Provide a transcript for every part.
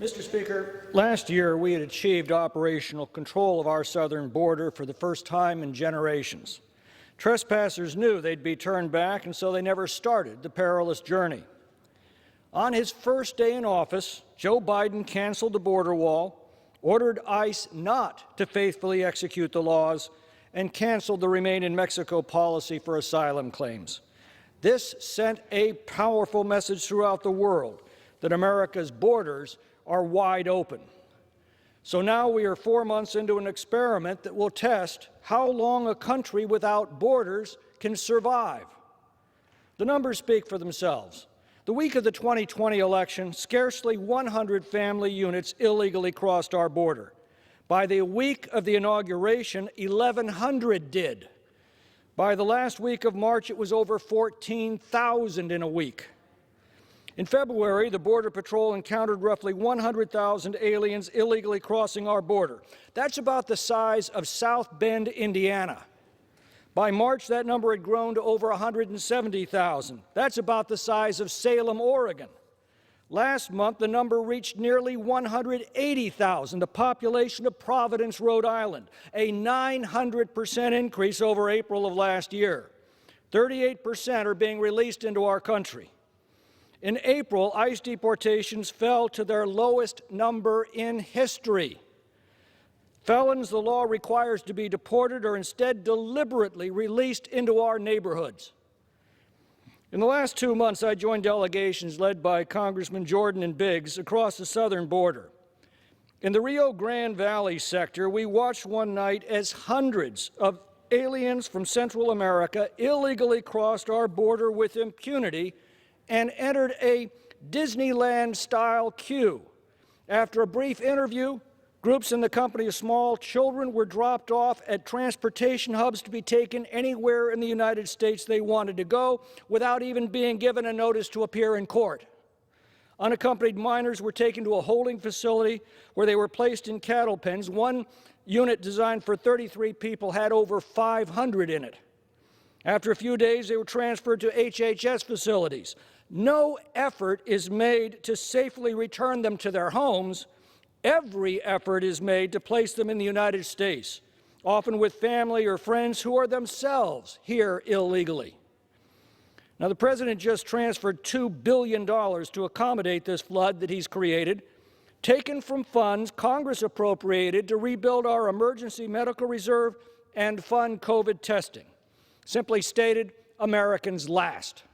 Mr. Speaker, last year we had achieved operational control of our southern border for the first time in generations. Trespassers knew they'd be turned back, and so they never started the perilous journey. On his first day in office, Joe Biden canceled the border wall, ordered ICE not to faithfully execute the laws, and canceled the Remain in Mexico policy for asylum claims. This sent a powerful message throughout the world that America's borders are wide open. So now we are 4 months into an experiment that will test how long a country without borders can survive. The numbers speak for themselves. The week of the 2020 election, scarcely 100 family units illegally crossed our border. By the week of the inauguration, 1,100 did. By the last week of March, it was over 14,000 in a week. In February, the Border Patrol encountered roughly 100,000 aliens illegally crossing our border. That's about the size of South Bend, Indiana. By March, that number had grown to over 170,000. That's about the size of Salem, Oregon. Last month, the number reached nearly 180,000, the population of Providence, Rhode Island, a 900% increase over April of last year. 38% are being released into our country. In April, ICE deportations fell to their lowest number in history. Felons the law requires to be deported are instead deliberately released into our neighborhoods. In the last 2 months, I joined delegations led by Congressman Jordan and Biggs across the southern border. In the Rio Grande Valley sector, we watched one night as hundreds of aliens from Central America illegally crossed our border with impunity and entered a Disneyland-style queue. After a brief interview, groups in the company of small children were dropped off at transportation hubs to be taken anywhere in the United States they wanted to go without even being given a notice to appear in court. Unaccompanied minors were taken to a holding facility where they were placed in cattle pens. One unit designed for 33 people had over 500 in it. After a few days, they were transferred to HHS facilities. No effort is made to safely return them to their homes. Every effort is made to place them in the United States, often with family or friends who are themselves here illegally. Now, the President just transferred $2 billion to accommodate this flood that he's created, taken from funds Congress appropriated to rebuild our emergency medical reserve and fund COVID testing. Simply stated, Americans last.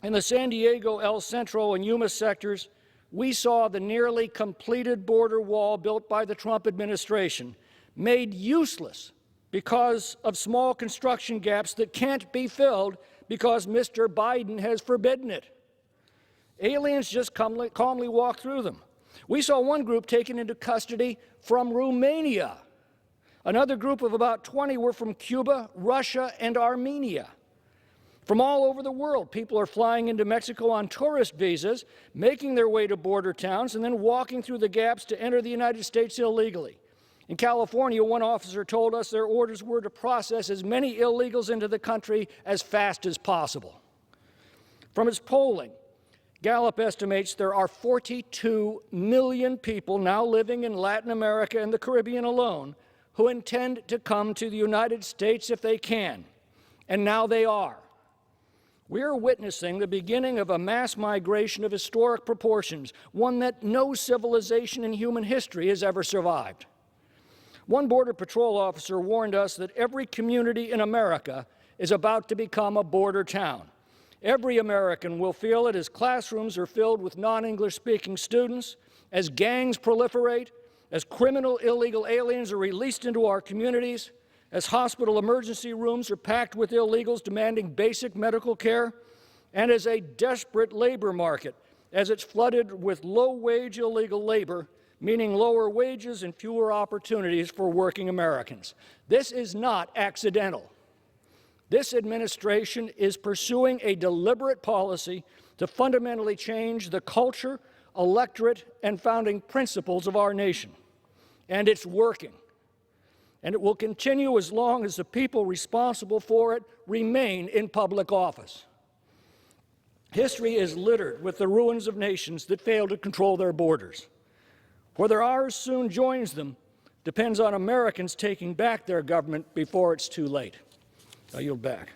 In the San Diego, El Centro, and Yuma sectors, we saw the nearly completed border wall built by the Trump administration made useless because of small construction gaps that can't be filled because Mr. Biden has forbidden it. Aliens just calmly walk through them. We saw one group taken into custody from Romania. Another group of about 20 were from Cuba, Russia, and Armenia. From all over the world, people are flying into Mexico on tourist visas, making their way to border towns, and then walking through the gaps to enter the United States illegally. In California, one officer told us their orders were to process as many illegals into the country as fast as possible. From its polling, Gallup estimates there are 42 million people now living in Latin America and the Caribbean alone who intend to come to the United States if they can, and now they are. We are witnessing the beginning of a mass migration of historic proportions, one that no civilization in human history has ever survived. One Border Patrol officer warned us that every community in America is about to become a border town. Every American will feel it as classrooms are filled with non-English speaking students, as gangs proliferate, as criminal illegal aliens are released into our communities, as hospital emergency rooms are packed with illegals demanding basic medical care, and as a desperate labor market, as it's flooded with low-wage illegal labor, meaning lower wages and fewer opportunities for working Americans. This is not accidental. This administration is pursuing a deliberate policy to fundamentally change the culture, electorate, and founding principles of our nation. And it's working. And it will continue as long as the people responsible for it remain in public office. History is littered with the ruins of nations that failed to control their borders. Whether ours soon joins them depends on Americans taking back their government before it's too late. I yield back.